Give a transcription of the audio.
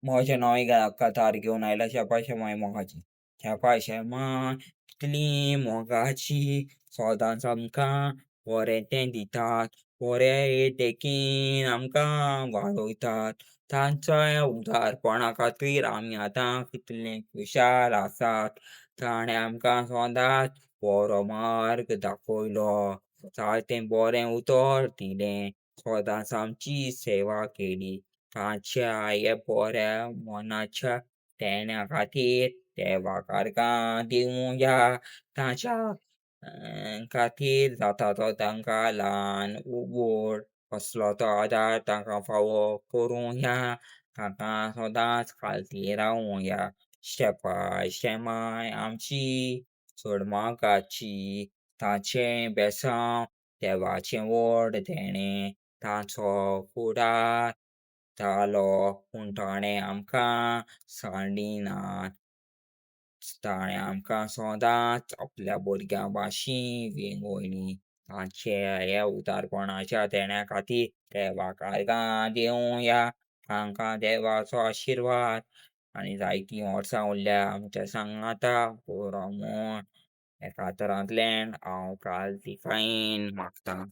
म्हज्या नॉय कथार घेवन आयला शेपा शेमाय मोगाची. शेपा शेमाय कितली मोगाची, सदांच आमकां बरें तें दितात. बरे देखीन आमकां वाडयतात. तांच्या उदारपणा खातीर आमी आतां कितले खुशाल आसात. ताणें आमकां सदांच बरो मार्ग दाखयलो. जायतें बरें उतर दिलें. सदांच आमची सेवा केली. ताच्या ह्या बऱ्या मनाच्या देण्या खातीर देवाक दिवया. ताच्या खातीर जाता तो तांकां ल्हान व्हड कसलो तो आदार तांकां फावो करूया. ताका सदांच खालती रावुया. शेपाय शेमाय आमची चड मोगाची. ताचें बेसांव देवाचें व्हड देणें. ताचो फुडार जालो पूण ताणें आमकां सांडिनात. ताणें आमकां सदांच आपल्या भुरग्यां भाशीन विंगयली. ताच्या ह्या उदारपणाच्या देण्या खातीर देवाक दिवया. तांकां देवाचो आशिर्वाद आनी जायतीं वर्सां उरल्या आमच्या सांगाता बरो म्हूण. हे कातरांतल्यान हांव कार्तिकायेन मागतां.